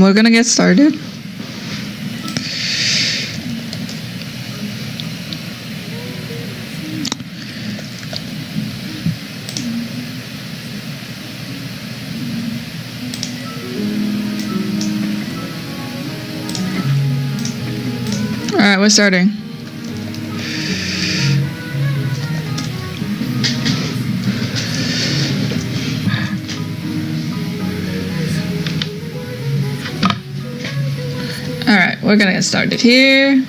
we're gonna get started. Alright, we're starting. Alright, we're gonna get started here.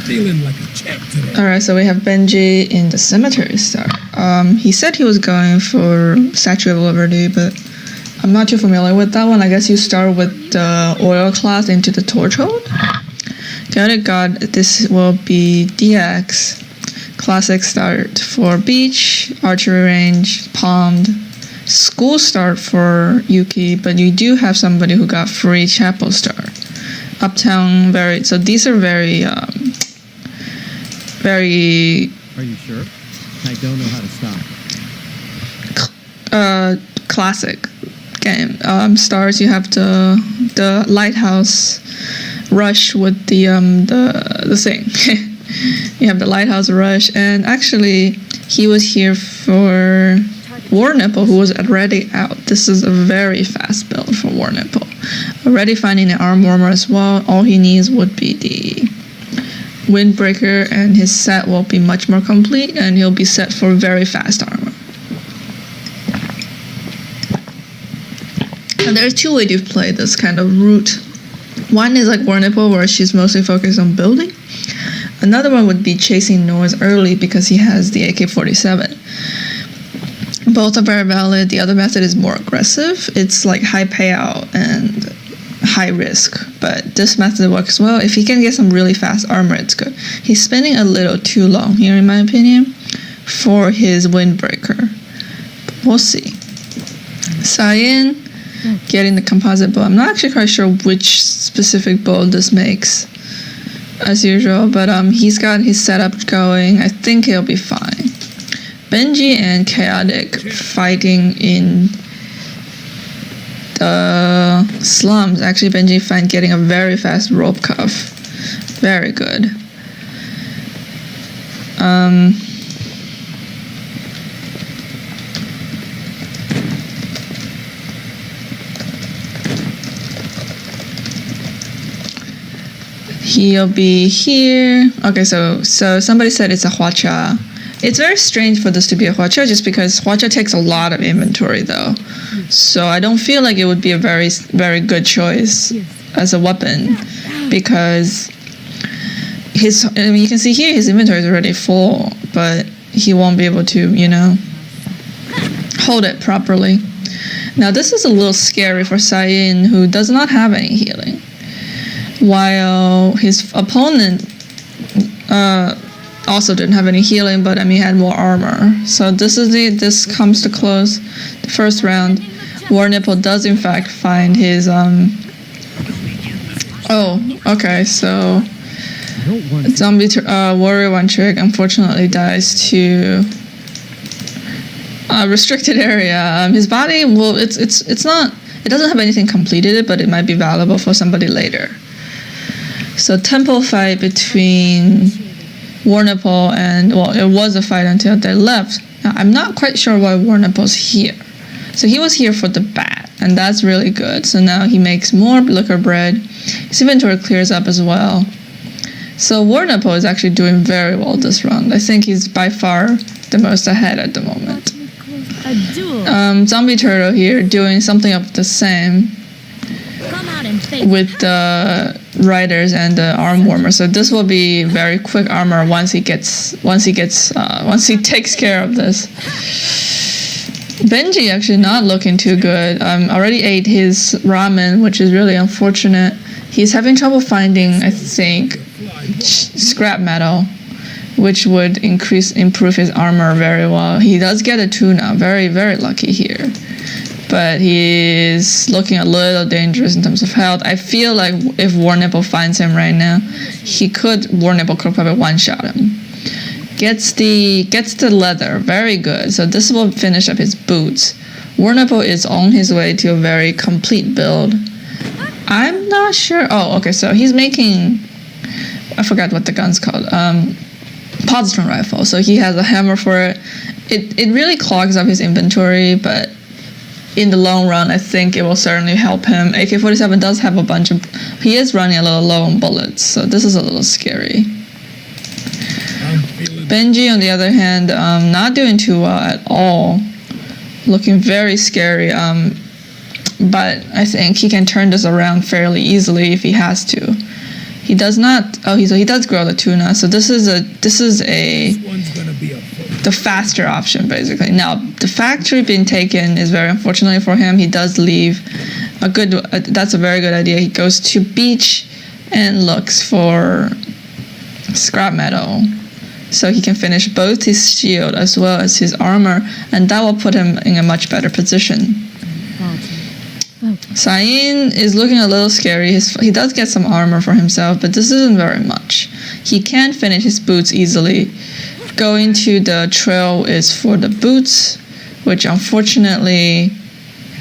Feeling like a champ today. Alright, so we have Benji in the cemetery star. He said he was going for Statue of Liberty, but I'm not too familiar with that one. I guess you start with the oil class into the torch hold. ChaoticGods, this will be DX. Classic start for beach, archery range, pond. School start for Yuki, but you do have somebody who got free chapel star. Uptown, so these are very Are you sure? I don't know how to stop. classic game. Stars, you have the lighthouse rush with the thing. You have the lighthouse rush, and actually he was here for Warnipple, who was already out. This is a very fast build for Warnipple. Already finding an arm warmer as well. All he needs would be the windbreaker, and his set will be much more complete, and he'll be set for very fast armor. And there are two ways to play this kind of route. One is like Warnipple, where she's mostly focused on building. Another one would be chasing noise early because he has the AK-47. Both are very valid. The other method is more aggressive. It's like high payout and high risk, but this method works well. If he can get some really fast armor, it's good. He's spending a little too long here, in my opinion, for his windbreaker. We'll see. Cyan getting the composite bow. I'm not actually quite sure which specific bow this makes, as usual, but he's got his setup going. I think he'll be fine. Benji and Chaotic fighting in the slums. Actually, Benji find getting a very fast rope cuff. Very good. He'll be here. Okay, so somebody said it's a Hwacha. It's very strange for this to be a Hwacha, just because Hwacha takes a lot of inventory, though. So I don't feel like it would be a very, very good choice as a weapon, because you can see here his inventory is already full, but he won't be able to, hold it properly. Now this is a little scary for Cyan, who does not have any healing, while his opponent also didn't have any healing, but he had more armor. So this comes to close the first round. Warnipple does in fact find his okay, so Warrior One Trick unfortunately dies to restricted area. His body it's not, it doesn't have anything completed, but it might be valuable for somebody later. So temple fight between Warnipple and, it was a fight until they left. Now, I'm not quite sure why Warnipple's here. So he was here for the bat, and that's really good. So now he makes more liquor bread. His inventory clears up as well. So Warnipple is actually doing very well this round. I think he's by far the most ahead at the moment. ZombieTurtle here doing something of the same with the riders and the arm warmer. So this will be very quick armor once he takes care of this. Benji actually not looking too good. Already ate his ramen, which is really unfortunate. He's having trouble finding, I think, scrap metal, which would improve his armor very well. He does get a tuna, very, very lucky here. But he's looking a little dangerous in terms of health. I feel like if Warnipple finds him right now, Warnipple could probably one-shot him. Gets the leather. Very good. So this will finish up his boots. Warnipple is on his way to a very complete build. I'm not sure. Oh, okay. So he's making... I forgot what the gun's called. Positron rifle. So he has a hammer for it. It really clogs up his inventory, but in the long run, I think it will certainly help him. AK-47 does have a bunch of... He is running a little low on bullets, so this is a little scary. Benji, on the other hand, not doing too well at all. Looking very scary, but I think he can turn this around fairly easily if he has to. He does not... Oh, he does grow the tuna, so this is the faster option, basically. Now, the factory being taken is very unfortunate for him. He does leave a good... that's a very good idea. He goes to beach and looks for scrap metal, so he can finish both his shield as well as his armor, and that will put him in a much better position. Cyan is looking a little scary. He does get some armor for himself, but this isn't very much. He can finish his boots easily. Going to the trail is for the boots, which unfortunately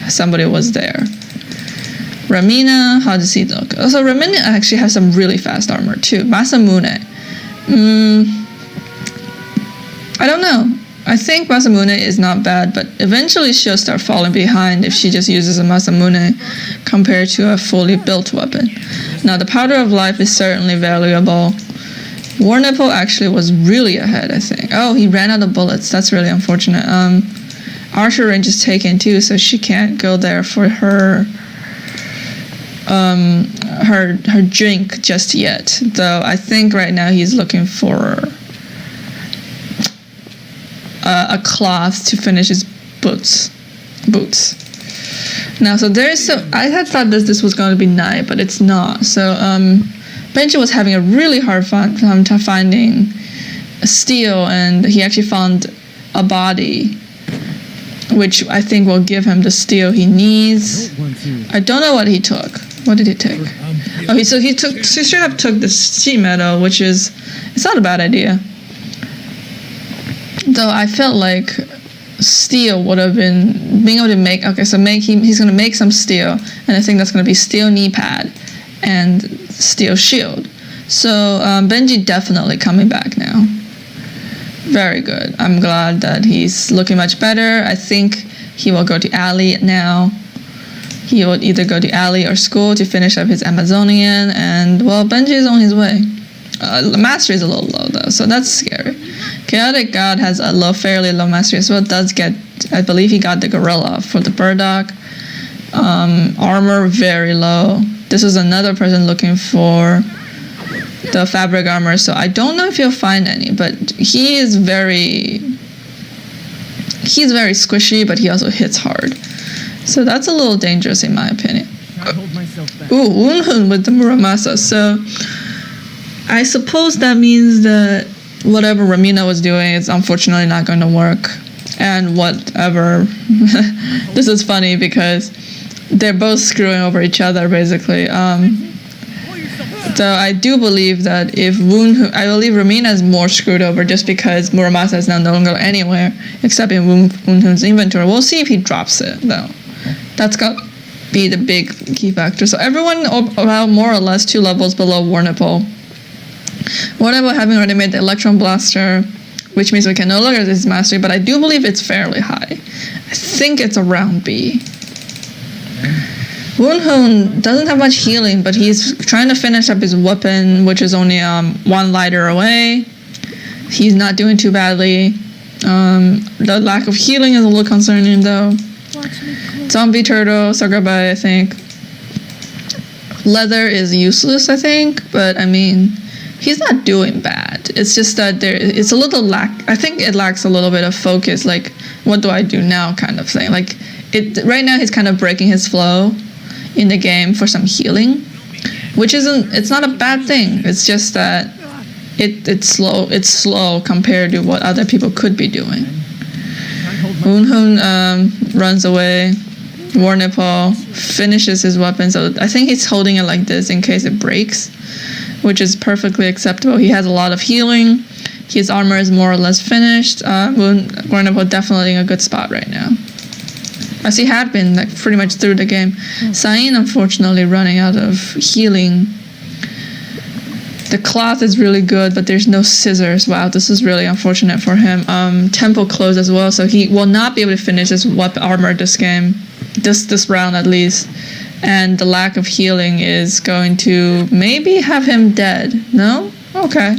somebody was there. Remina, how does he look? Also, Remina actually has some really fast armor too. Masamune. I don't know. I think Masamune is not bad, but eventually she'll start falling behind if she just uses a Masamune compared to a fully built weapon. Now, the Powder of Life is certainly valuable. Warnipple actually was really ahead, I think. Oh, he ran out of bullets. That's really unfortunate. Archer range is taken too, so she can't go there for her drink just yet. Though I think right now he's looking for a cloth to finish his boots. Now, so I had thought that this was going to be night, but it's not. So Benji was having a really hard time finding steel, and he actually found a body, which I think will give him the steel he needs. I don't know what he took. What did he take? Oh, he should have took the sheet metal, which is, it's not a bad idea. Though I felt like steel would have been being able to make. Okay, so he's going to make some steel, and I think that's going to be steel knee pad and steel shield. So Benji definitely coming back now. Very good. I'm glad that he's looking much better. I think he will go to alley now. He will either go to alley or school to finish up his Amazonian, and well, Benji is on his way. Mastery is a little low though, so that's scary. ChaoticGod has a fairly low mastery as well. Does get, I believe he got the gorilla for the burdock. Armor very low. This is another person looking for the fabric armor, so I don't know if he'll find any, but he's very squishy, but he also hits hard. So that's a little dangerous in my opinion. Ooh, Woonhoon with the Muramasa. So I suppose that means that whatever Remina was doing is unfortunately not going to work. And whatever, this is funny because they're both screwing over each other basically. So I do believe that I believe Remina is more screwed over just because Muramasa is now no longer anywhere except in Woonhoon's inventory. We'll see if he drops it though. That's got to be the big key factor. So everyone around more or less 2 levels below Warnipple. Warnipple having already made the Electron Blaster, which means we can no longer use his mastery, but I do believe it's fairly high. I think it's around B. Woonhoon doesn't have much healing, but he's trying to finish up his weapon, which is only 1 lighter away. He's not doing too badly. The lack of healing is a little concerning, though. ZombieTurtle, Sagabai, I think. Leather is useless, I think, but I mean, he's not doing bad. It's just that it's a little I think it lacks a little bit of focus, like, what do I do now kind of thing. Like, right now he's kind of breaking his flow in the game for some healing, which it's not a bad thing. It's just that it's slow compared to what other people could be doing. Woonhoon runs away. Warnipple finishes his weapon, so I think he's holding it like this in case it breaks, which is perfectly acceptable. He has a lot of healing. His armor is more or less finished. Warnipple definitely in a good spot right now, as he had been like pretty much through the game. Cyan unfortunately running out of healing. The cloth is really good, but there's no scissors. Wow, this is really unfortunate for him. Temple closed as well, so he will not be able to finish his armor this game, this round at least. And the lack of healing is going to maybe have him dead. No? Okay.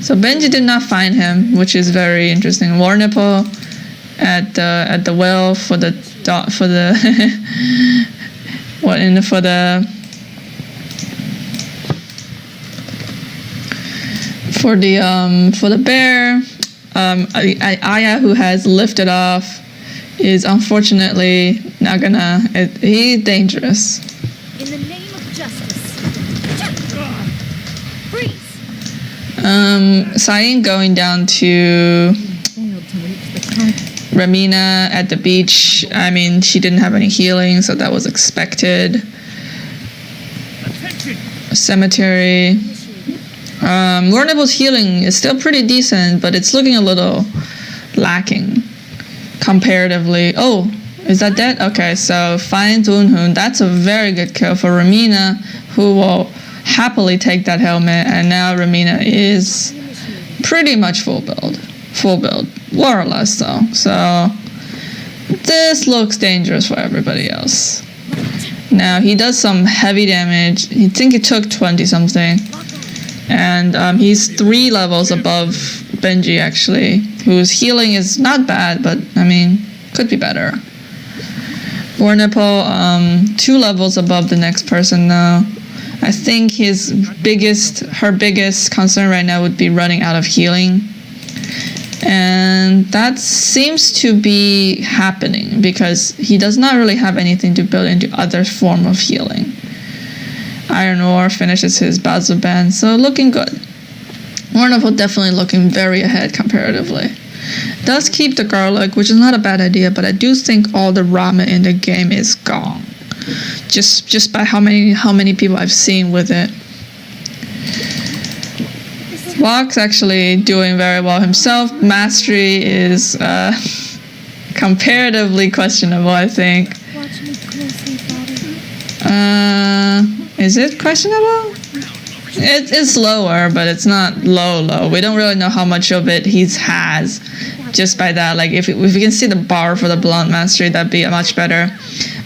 So Benji did not find him, which is very interesting. Warnipple at the well for the for the bear. Aya, who has lifted off, is unfortunately not gonna. He's dangerous. In the name of justice. Freeze. Cyan going down to Remina at the beach. I mean, she didn't have any healing, so that was expected. Cemetery. Warnipple's healing is still pretty decent, but it's looking a little lacking comparatively. Oh, is that dead? Okay, so finds Woonhoon. That's a very good kill for Remina, who will happily take that helmet, and now Remina is pretty much full build, more or less though. So this looks dangerous for everybody else. Now he does some heavy damage. I think he took 20 something, and he's 3 levels above Benji actually, whose healing is not bad, but I mean could be better. Warnipple 2 levels above the next person now. I think her biggest concern right now would be running out of healing. And that seems to be happening because he does not really have anything to build into other form of healing. Iron Ore finishes his Bazu Band, so looking good. Warnipple definitely looking very ahead comparatively. Does keep the garlic, which is not a bad idea, but I do think all the ramen in the game is gone. Just by how many people I've seen with it. Vvox actually doing very well himself. Mastery is comparatively questionable, I think. Watch me closely, Father. Is it questionable? It's lower, but it's not low. We don't really know how much of it he has. Just by that, like if we can see the bar for the blunt mastery, that'd be much better.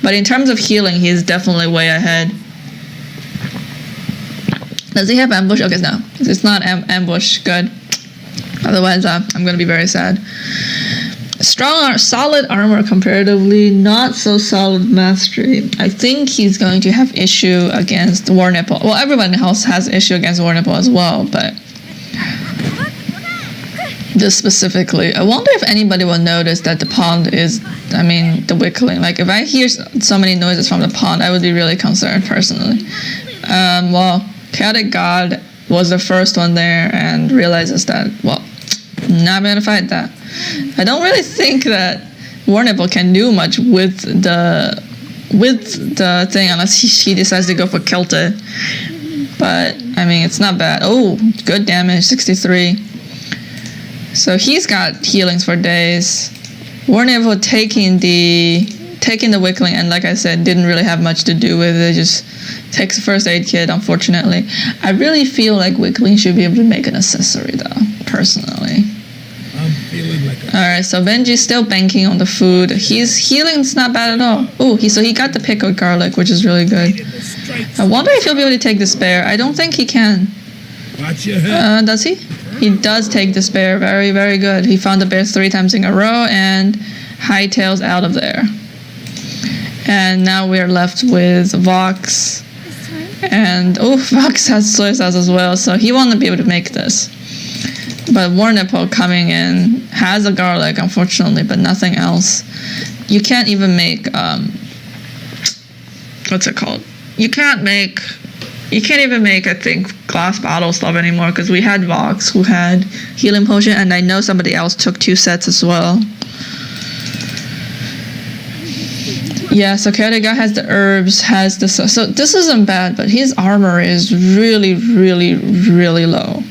But in terms of healing, he's definitely way ahead. Does he have ambush? Okay, no. It's not ambush. Good. Otherwise, I'm going to be very sad. Solid armor comparatively. Not so solid mastery. I think he's going to have issue against Warnipple. Well, everyone else has issue against Warnipple as well, but just specifically. I wonder if anybody will notice that the pond is, the wickling. Like, if I hear so many noises from the pond, I would be really concerned, personally. Well, ChaoticGod was the first one there and realizes that, well, not going to fight that. I don't really think that Warnipple can do much with the thing unless he decides to go for Kelta. But, it's not bad. Oh, good damage, 63. So he's got healings for days. Warnipple taking the wickling, and like I said, didn't really have much to do with it. Just takes the first aid kit, unfortunately. I really feel like wickling should be able to make an accessory, though, personally. I'm feeling like a... Alright, so Benji's still banking on the food. His healing's not bad at all. Oh, so he got the pickled garlic, which is really good. I wonder if he'll be able to take the spare. I don't think he can. Watch your head. Does he? He does take the spare. Very, very good. He found the bear 3 times in a row and hightails out of there. And now we're left with Vvox. And, Vvox has soy sauce as well, so he won't be able to make this. But Warnipple coming in has a garlic, unfortunately, but nothing else. You can't even make, what's it called? You can't even make, I think, glass bottle stuff anymore, because we had Vvox who had healing potion, and I know somebody else took 2 sets as well. Yeah, so ChaoticGod has the herbs, has the... So this isn't bad, but his armor is really, really, really low.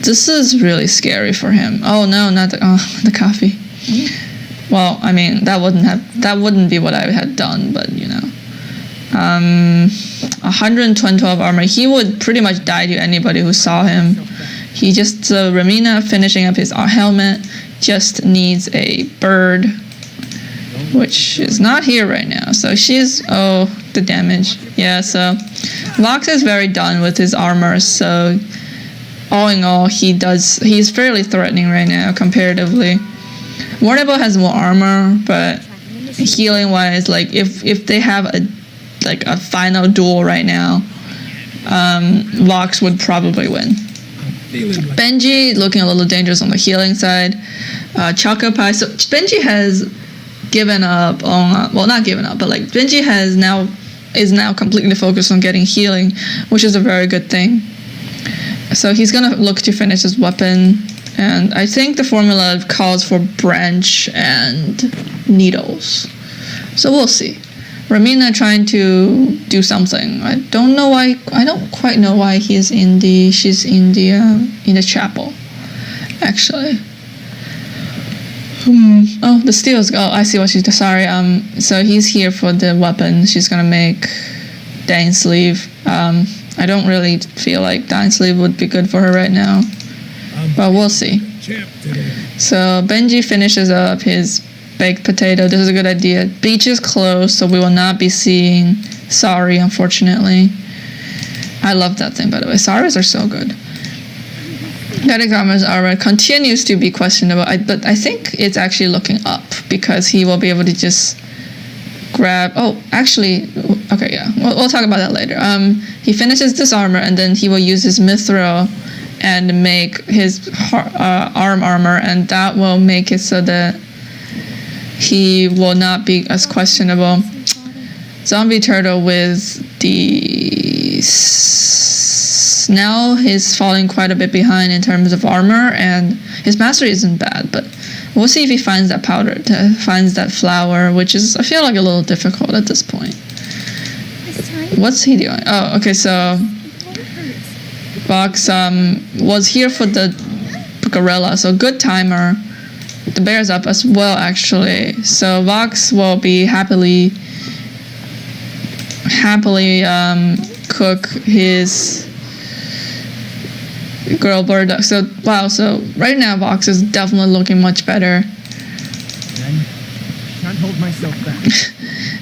This is really scary for him. Oh no, not the coffee. Well, I mean, that wouldn't be what I had done, but you know. 112 armor. He would pretty much die to anybody who saw him. He just, Remina finishing up his helmet just needs a bird, which is not here right now. So she's, the damage. Yeah, so Vvox is very done with his armor, so all in all, he's fairly threatening right now, comparatively. Warnipple has more armor, but healing-wise, like, if they have a final duel right now, Vvox would probably win. Benji looking a little dangerous on the healing side. Choco Pie. So Benji has given up on, well, not given up, but like Benji is now completely focused on getting healing, which is a very good thing. So he's gonna look to finish his weapon, and I think the formula calls for branch and needles. So we'll see. Remina trying to do something. I don't quite know why she's in the chapel, actually. Oh, the steals. Oh, I see what she's. Sorry. So he's here for the weapon. She's gonna make Dying Sleeve. I don't really feel like Dying Sleeve would be good for her right now, but we'll see. So Benji finishes up his baked potato. This is a good idea. Beach is closed, so we will not be seeing Sari, unfortunately. I love that thing, by the way. Saris are so good. ChaoticGods armor continues to be questionable, but I think it's actually looking up, because he will be able to just grab... Oh, actually... Okay, yeah. We'll talk about that later. He finishes this armor, and then he will use his mithril and make his arm armor, and that will make it so that he will not be as questionable. ZombieTurtle with the... Now he's falling quite a bit behind in terms of armor, and his mastery isn't bad, but we'll see if he finds that powder, finds that flower, which is, I feel like, a little difficult at this point. What's he doing? Oh, okay, so Vvox was here for the gorilla, so good timer. The bear's up as well, actually. So Vvox will be happily cook his girl bird duck. So wow, so right now Vvox is definitely looking much better. Can't hold myself back.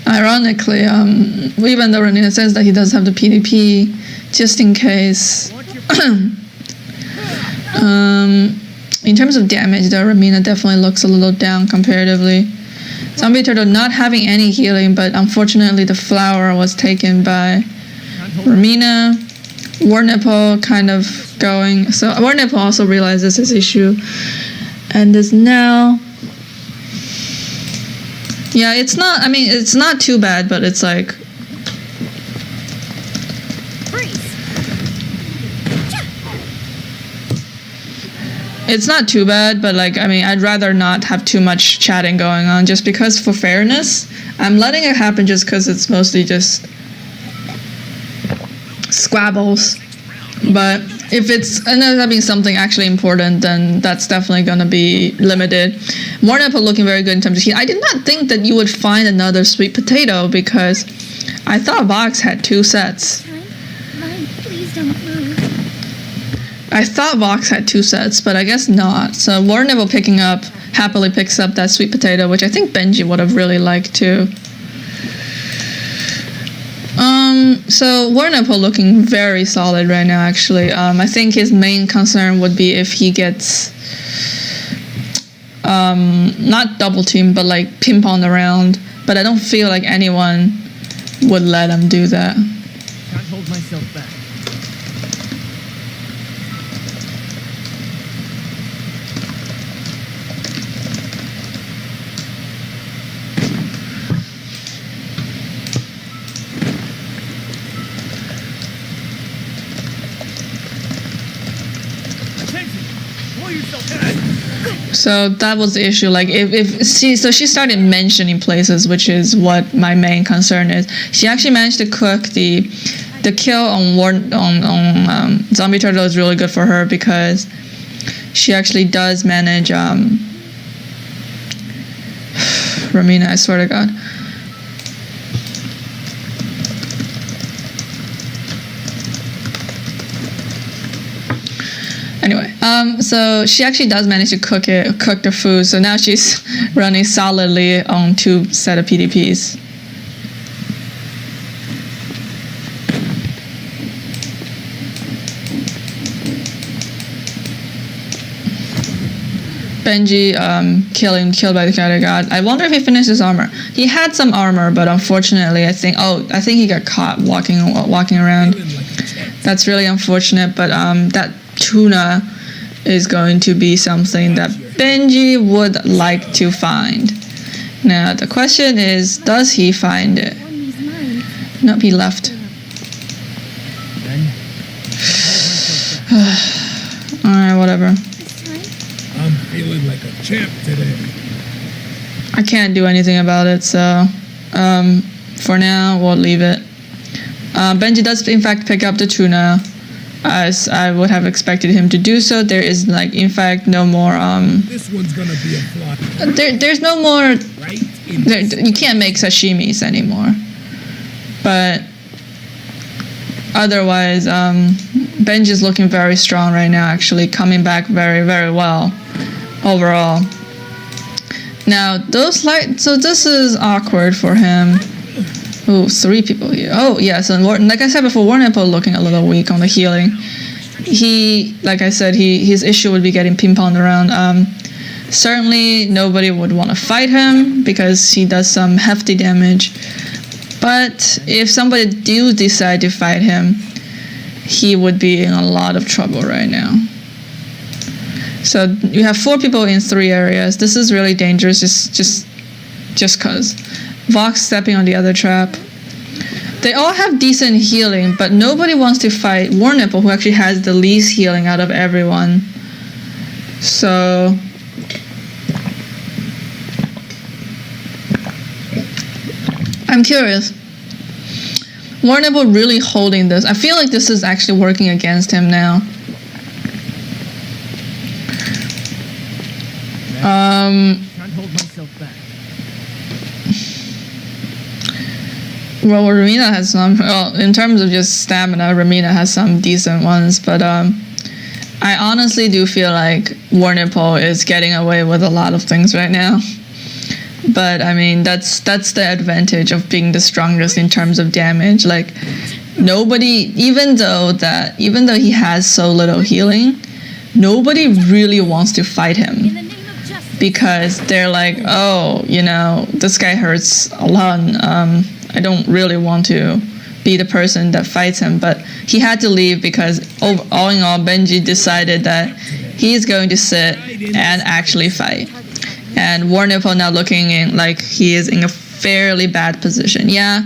Ironically, even though Remina says that he does have the PvP, just in case. In terms of damage, though, Remina definitely looks a little down comparatively. ZombieTurtle not having any healing, but unfortunately the flower was taken by Remina. Warnipple kind of going. So Warnipple also realizes his issue and is now... Yeah, it's not... I mean, it's not too bad, but it's like... It's not too bad, but like, I mean, I'd rather not have too much chatting going on, just because for fairness, I'm letting it happen just because it's mostly just squabbles. But if it's ended up being something actually important, then that's definitely going to be limited. Warnipple looking very good in terms of heat. I did not think that you would find another sweet potato, because I thought Vvox had 2 sets. Mine, please don't move. I thought Vvox had 2 sets, but I guess not. So Warnipple happily picks up that sweet potato, which I think Benji would have really liked too. So Warnipple looking very solid right now, actually. I think his main concern would be if he gets not double teamed, but like ping-ponged around. But I don't feel like anyone would let him do that. Can't hold myself back. So that was the issue. Like, she started mentioning places, which is what my main concern is. She actually managed to cook the kill on ZombieTurtle is really good for her, because she actually does manage Remina, I swear to God. Anyway, so she actually does manage to cook the food. So now she's running solidly on 2 set of PDPs. Benji killed by the ChaoticGod. I wonder if he finished his armor. He had some armor, but unfortunately, I think he got caught walking around. That's really unfortunate. But that tuna is going to be something that Benji would like to find. Now the question is, does he find it? Nope, he left. Alright, whatever. I'm feeling like a champ today. I can't do anything about it, so for now we'll leave it. Benji does in fact pick up the tuna, as I would have expected him to do so. There is in fact no more This one's gonna be a flop. there's no more. Right You can't make sashimis anymore. But otherwise, Benji's looking very strong right now, actually coming back very, very well overall. Now, so this is awkward for him. Ooh, 3 people here. Oh, yes, and like I said before, Warnipple looking a little weak on the healing. Like I said, his issue would be getting ping-ponged around. Certainly, nobody would want to fight him because he does some hefty damage. But if somebody do decide to fight him, he would be in a lot of trouble right now. So you have 4 people in 3 areas. This is really dangerous, just cause. Vvox stepping on the other trap. They all have decent healing, but nobody wants to fight Warnipple, who actually has the least healing out of everyone. So I'm curious. Warnipple really holding this. I feel like this is actually working against him now. Can't hold myself back. Well, Remina has some. Well, in terms of just stamina, Remina has some decent ones, but I honestly do feel like Warnipple is getting away with a lot of things right now. But I mean, that's the advantage of being the strongest in terms of damage. Like nobody, even though he has so little healing, nobody really wants to fight him because they're like, oh, this guy hurts a lot. I don't really want to be the person that fights him. But he had to leave because all in all, Benji decided that he's going to sit and actually fight. And Warnipple now looking like he is in a fairly bad position. Yeah,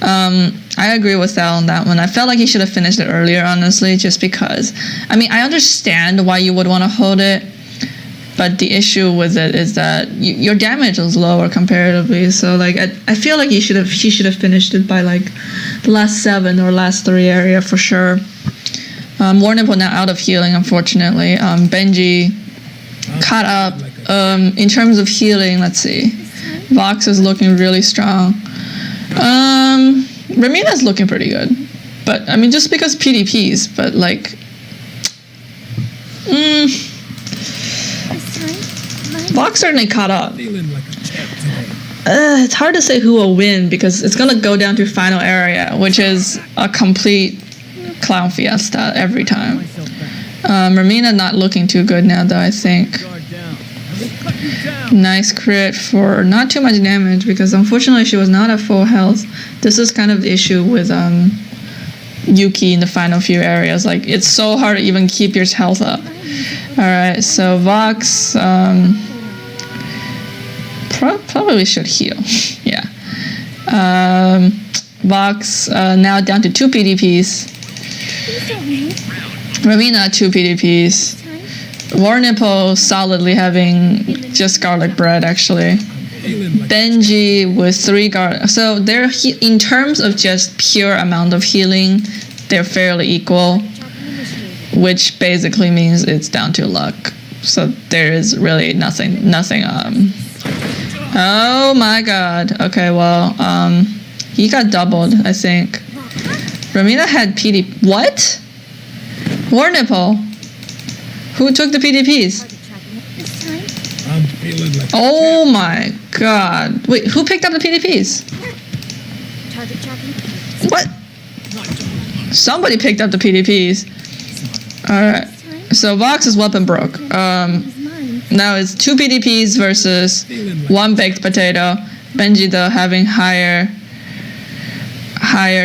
I agree with Sal on that one. I felt like he should have finished it earlier, honestly, just because. I mean, I understand why you would want to hold it, but the issue with it is that your damage is lower comparatively. So, I feel like he should have finished it by, the last 7 or last 3 area for sure. Warnipple now out of healing, unfortunately. Benji caught up. In terms of healing, let's see. Vvox is looking really strong. Remina's looking pretty good. But, I mean, just because PDPs, but, Vvox certainly caught up. It's hard to say who will win because it's going to go down to final area, which is a complete clown fiesta every time. Remina not looking too good now, though, I think. Nice crit for not too much damage because unfortunately she was not at full health. This is kind of the issue with Yuki in the final few areas. It's so hard to even keep your health up. Alright, so Vvox probably should heal. Yeah. Vvox now down to 2 PDPs. Remina 2 PDPs. Warnipple solidly having just garlic bread, actually. Benji with 3 garlic. So they're in terms of just pure amount of healing, they're fairly equal, which basically means it's down to luck. So there is really nothing, oh my god. Okay, well, he got doubled, I think. Remina had PD, what? Warnipple. Who took the PDPs? This time, I'm feeling like Oh my god. Wait, who picked up the PDPs? target tracking. What? Somebody picked up the PDPs. Alright. So Vox's weapon broke. Is mine. Now it's 2 PDPs versus 1 baked potato. Benji though having higher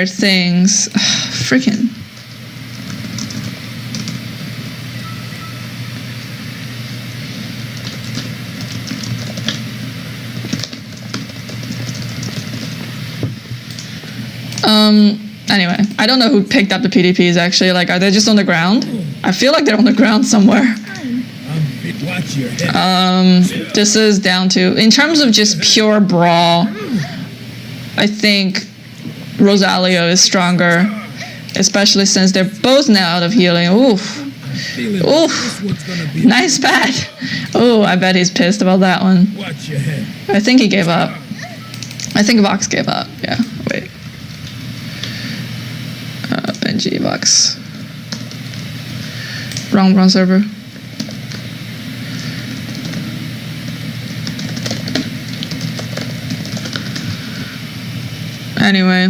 things. Freaking. Anyway, I don't know who picked up the PDPs actually. Like, are they just on the ground? I feel like they're on the ground somewhere. watch your head. This is down to, in terms of just pure brawl, I think Rosalio is stronger, especially since they're both now out of healing. Oof. Oof. Nice bat. Oh, I bet he's pissed about that one. Watch your head. I think he gave up. I think Vox gave up. Yeah, wait. Benji, Vox. Wrong server. Anyway.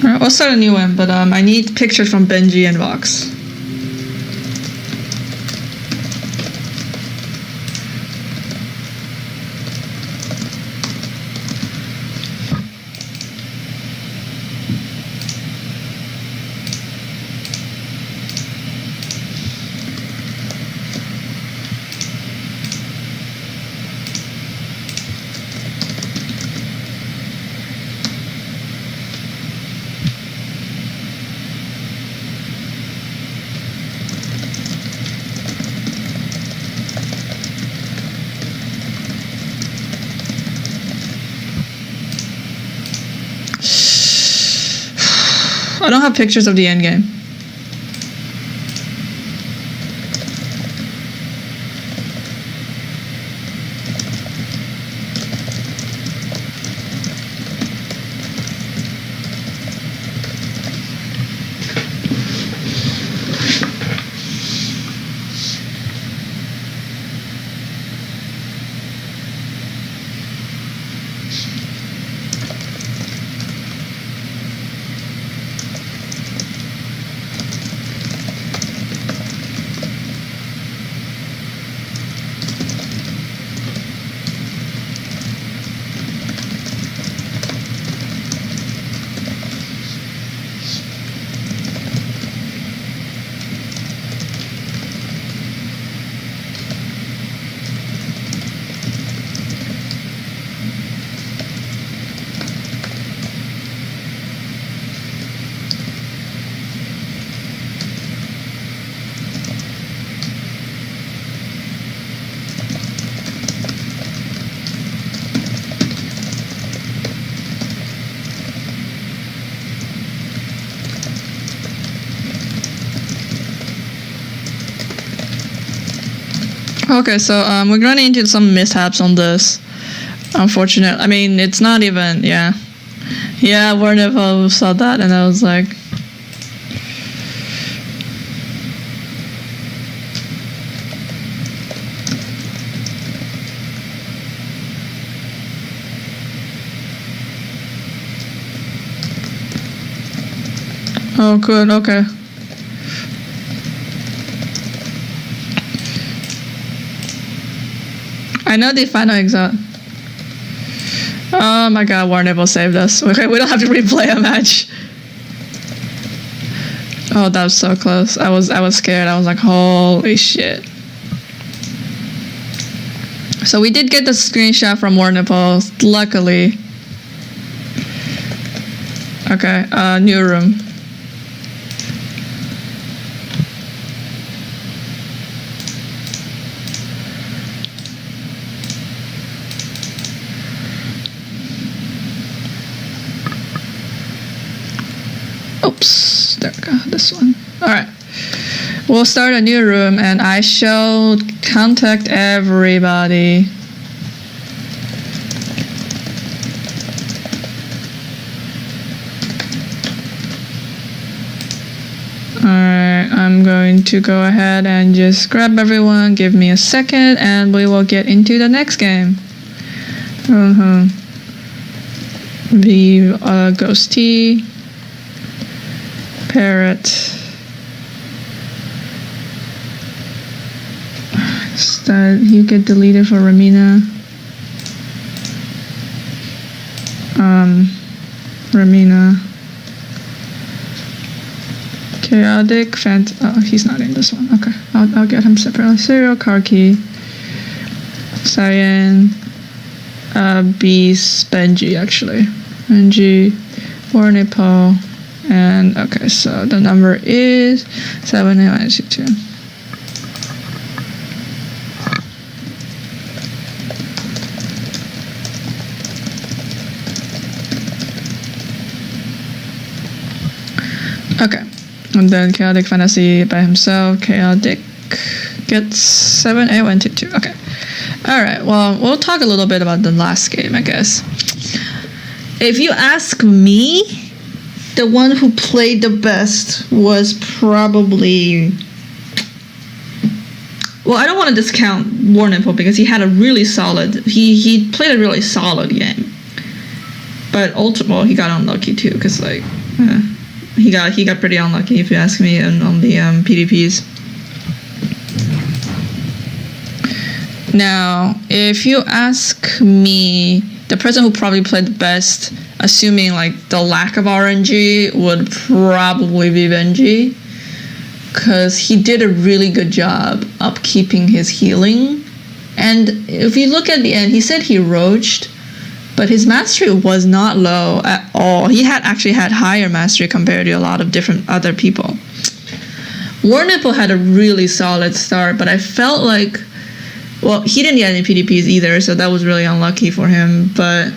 Alright, we'll start a new one, but I need pictures from Benji and Vox. I don't have pictures of the end game. Okay, so we're running into some mishaps on this. Unfortunate. I mean, it's not even, yeah. Yeah, Warnipple saw that and I was like... Oh, good, okay. I know the final exit. Oh my god, Warnipple saved us. Okay, we don't have to replay a match. Oh, that was so close. I was scared. I was like, holy shit. So we did get the screenshot from Warnipple, luckily. Okay, new room. Oops, there we go, this one. Alright. We'll start a new room and I shall contact everybody. Alright, I'm going to go ahead and just grab everyone, give me a second, and we will get into the next game. The Ghost T, Parrot. That you get deleted for Remina. Remina. Chaotic, oh, he's not in this one. Okay, I'll get him separately. Serial, car key. Cyan. Beast, Benji actually. Benji, Warnipple, and okay, so the number is 792. Okay, and then Chaotic Fantasy by himself. Chaotic gets 7A122. Okay, all right. Well, we'll talk a little bit about the last game, I guess. If you ask me, the one who played the best was probably. Well, I don't want to discount Warnipple because he had a really solid. He played a really solid game, but ultimately he got unlucky too because like. He got pretty unlucky, if you ask me, on the PvPs. Now, if you ask me, the person who probably played the best, assuming like the lack of RNG, would probably be Benji, because he did a really good job upkeeping his healing. And if you look at the end, he said he roached, but his mastery was not low at all. He actually had higher mastery compared to a lot of different other people. Warnipple had a really solid start, but I felt like, well, he didn't get any PDPs either, so that was really unlucky for him. But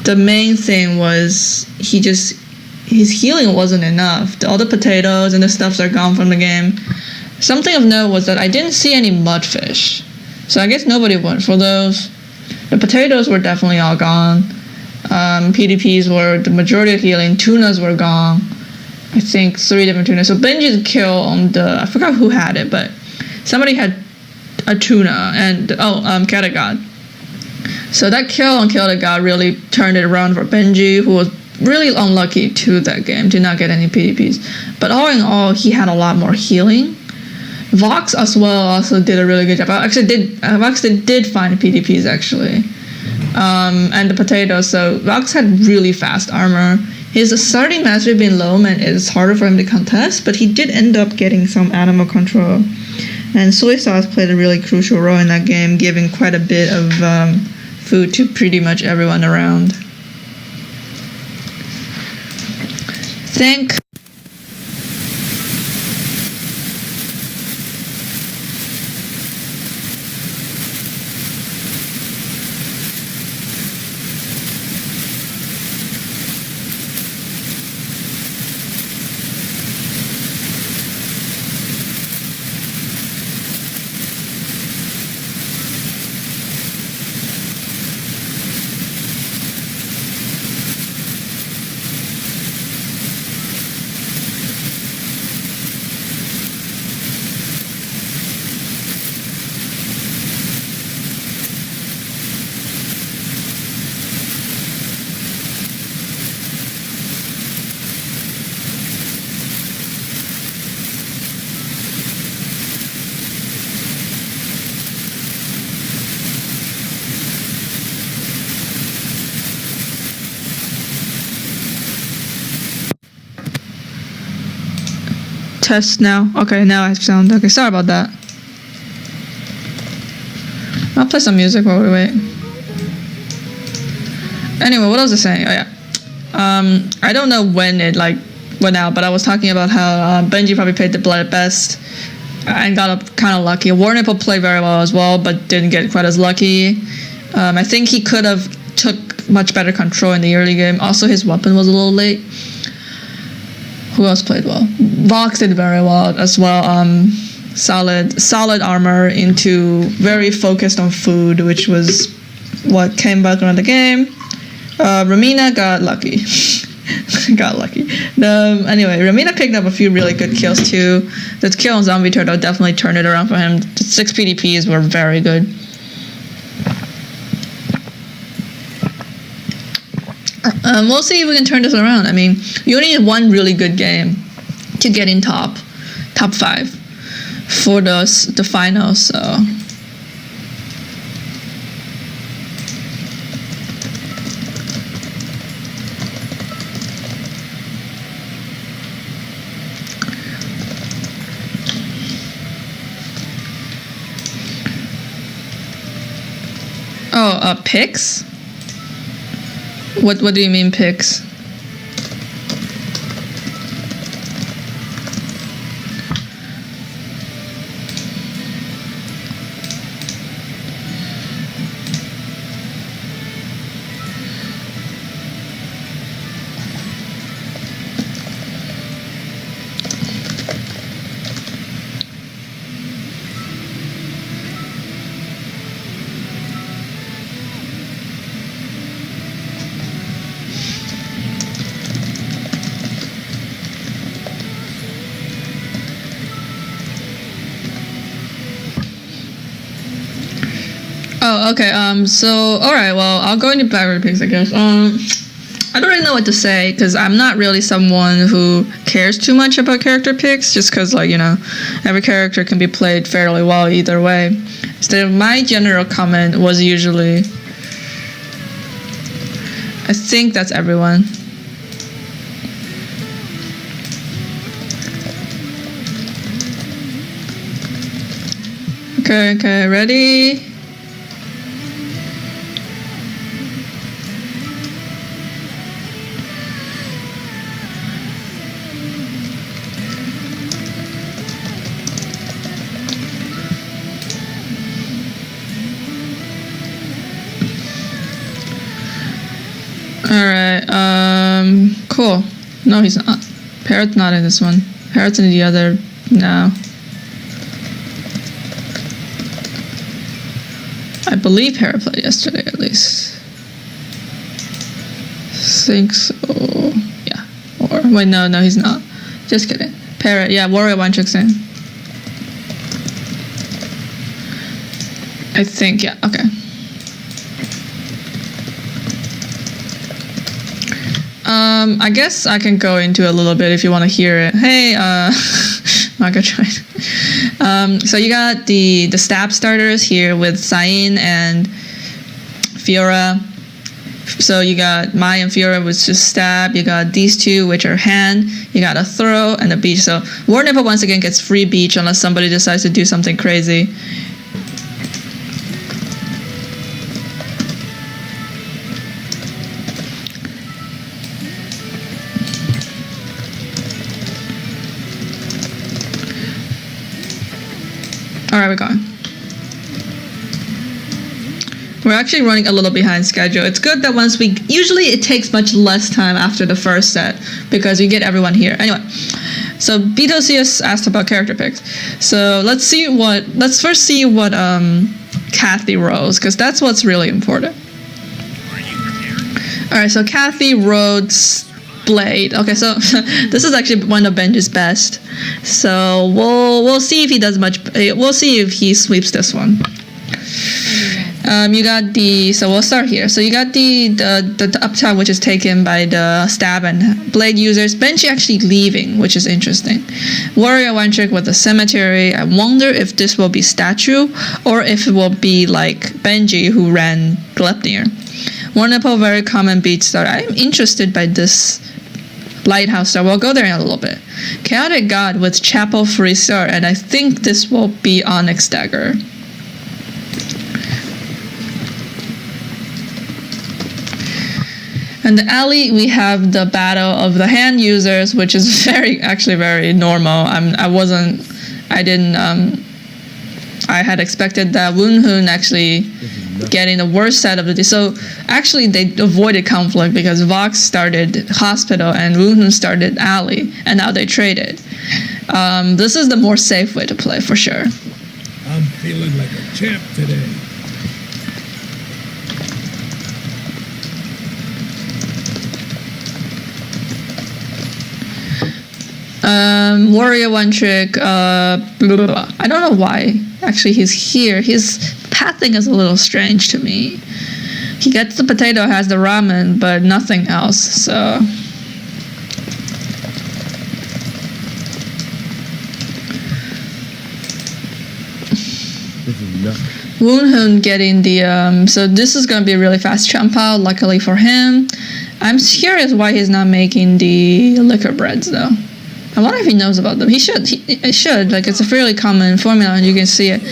the main thing was his healing wasn't enough. All the potatoes and the stuffs are gone from the game. Something of note was that I didn't see any mudfish, so I guess nobody went for those. The potatoes were definitely all gone. PDPs were the majority of healing. Tunas were gone. I think 3 different tunas. So Benji's kill on I forgot who had it, but somebody had a tuna and ChaoticGods. So that kill on ChaoticGods really turned it around for Benji, who was really unlucky to that game, did not get any PDPs. But all in all, he had a lot more healing. Vvox as well also did a really good job. Vvox did find PDPs actually, and the potatoes. So Vvox had really fast armor. His starting mastery being low meant it's harder for him to contest, but he did end up getting some animal control. And soy sauce played a really crucial role in that game, giving quite a bit of food to pretty much everyone around. Test now. Okay, now I have sound. Okay, sorry about that. I'll play some music while we wait. Anyway, what was I saying? Oh yeah. I don't know when it like went out, but I was talking about how Benji probably played the blood best and got kind of lucky. Warnipple played very well as well, but didn't get quite as lucky. I think he could have took much better control in the early game. Also, his weapon was a little late. Who else played well? Vvox did very well as well. Solid armor into very focused on food, which was what came back around the game. Remina got lucky. Anyway, Remina picked up a few really good kills too. The kill on ZombieTurtle definitely turned it around for him. The 6 PDPs were very good. We'll see if we can turn this around. I mean, you only need one really good game to get in top 5 for the finals. So. Oh, picks? What do you mean picks? Oh, okay. So, alright, well, I'll go into backward picks, I guess. I don't really know what to say, because I'm not really someone who cares too much about character picks, just because, like, you know, every character can be played fairly well either way. So my general comment was usually, I think that's everyone. Okay, ready? Alright, cool. No, he's not. Parrot's not in this one. Parrot's in the other. No. I believe Parrot played yesterday, at least. Think so. Yeah. Or, wait, no, he's not. Just kidding. Parrot, yeah, Warrior One checks in. I think, yeah, okay. I guess I can go into a little bit if you want to hear it. Hey, Marco tried. So you got the stab starters here with Zain and Fiora. So you got Mai and Fiora, which is stab. You got these two, which are hand. You got a throw and a beach. So Warnipple once again gets free beach unless somebody decides to do something crazy. Alright, we're going. We're actually running a little behind schedule. It's good that usually it takes much less time after the first set because you get everyone here. Anyway, so BTOCS asked about character picks. So let's first see what Kathy rolls, because that's what's really important. Alright, so Kathy rode Blade. Okay, so this is actually one of Benji's best. So we'll see if he does much. We'll see if he sweeps this one. You got so we'll start here. So you got the uptown, which is taken by the stab and blade users. Benji actually leaving, which is interesting. Warrior One trick with the cemetery. I wonder if this will be statue or if it will be like Benji who ran Glepnir. Warnipple, very common beat start. I'm interested by this lighthouse star. We'll go there in a little bit. ChaoticGods with Chapel free start, and I think this will be Onyx Dagger. And the alley, we have the battle of the hand users, which is actually very normal. I had expected that Woonhoon actually getting the worst set of the day. So actually they avoided conflict because Vvox started hospital and Woonhoon started alley, and now they traded. This is the more safe way to play for sure. I'm feeling like a champ today. Warrior one trick, I don't know why actually he's here. His pathing is a little strange to me. He gets the potato, has the ramen, but nothing else, so. This is nuts. Woonhoon getting the, so this is going to be a really fast jump out, luckily for him. I'm curious why he's not making the liquor breads though. I wonder if he knows about them. He should. Like, it's a fairly common formula, and you can see it.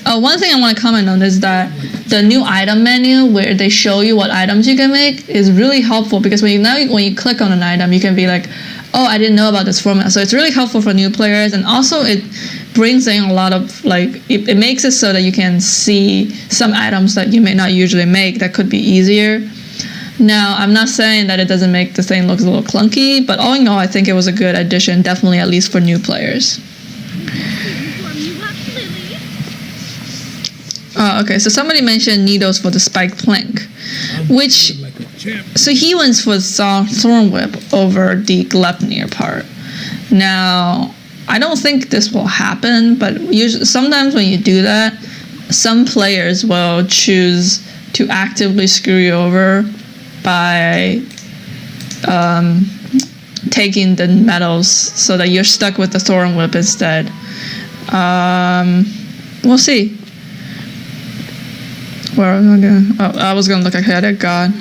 One thing I want to comment on is that the new item menu, where they show you what items you can make, is really helpful because when you click on an item, you can be like, oh, I didn't know about this formula. So it's really helpful for new players, and also it brings in a lot of, like, it makes it so that you can see some items that you may not usually make that could be easier. Now, I'm not saying that it doesn't make the thing look a little clunky, but all in all, I think it was a good addition, definitely at least for new players. Okay, so somebody mentioned needles for the spike plank, which, so he went for Thorn Whip over the Glepnir part. Now, I don't think this will happen, but usually, sometimes when you do that, some players will choose to actively screw you over by taking the medals so that you're stuck with the Thorn Whip instead. We'll see. Where am I going? Oh, I was going to look at ChaoticGods.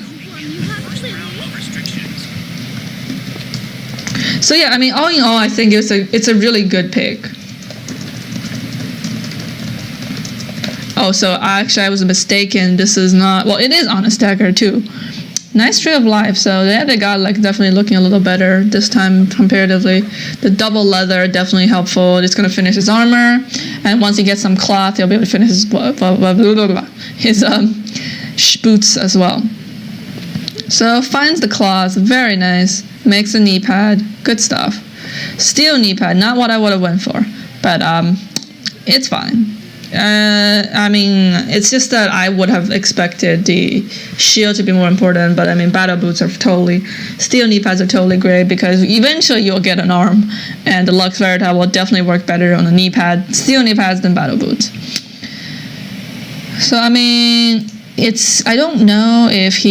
So yeah, I mean, all in all, I think it's a really good pick. Oh, so actually I was mistaken. This is not, well, it is on a stagger too. Nice Tree of Life, so they got like definitely looking a little better this time comparatively. The double leather, definitely helpful. It's going to finish his armor, and once he gets some cloth, he'll be able to finish his boots as well. So finds the cloth, very nice. Makes a knee pad, good stuff. Steel knee pad, not what I would have went for, but it's fine. I mean, it's just that I would have expected the shield to be more important, but I mean, battle boots are totally, steel knee pads are totally great because eventually you'll get an arm, and the Lux Verita will definitely work better on a knee pad, steel knee pads than battle boots. So I mean, I don't know if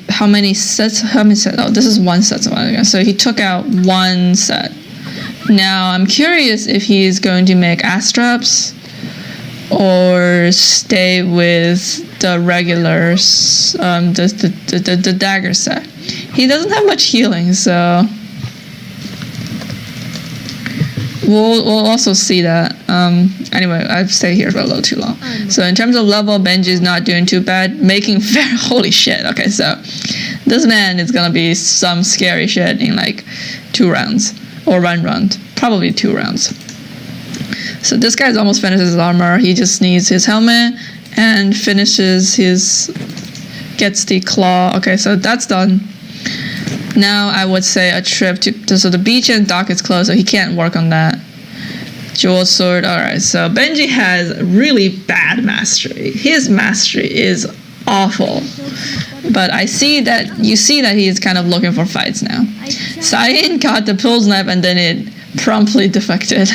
how many sets, oh, this is one set, so he took out one set. Now, I'm curious if he's going to make ass straps or stay with the regulars, the dagger set. He doesn't have much healing, so we'll also see that. Anyway, I've stayed here for a little too long. So in terms of level, Benji's not doing too bad. Holy shit. Okay, so this man is gonna be some scary shit in like 2 rounds or 1 round, probably 2 rounds. So this guy's almost finished his armor. He just needs his helmet and gets the claw. Okay, so that's done. Now I would say a trip so the beach and dock is closed, so he can't work on that. Jewel sword. All right, so Benji has really bad mastery. His mastery is awful, but you see that he is kind of looking for fights now. Cyan got the pulse knife and then it promptly defected,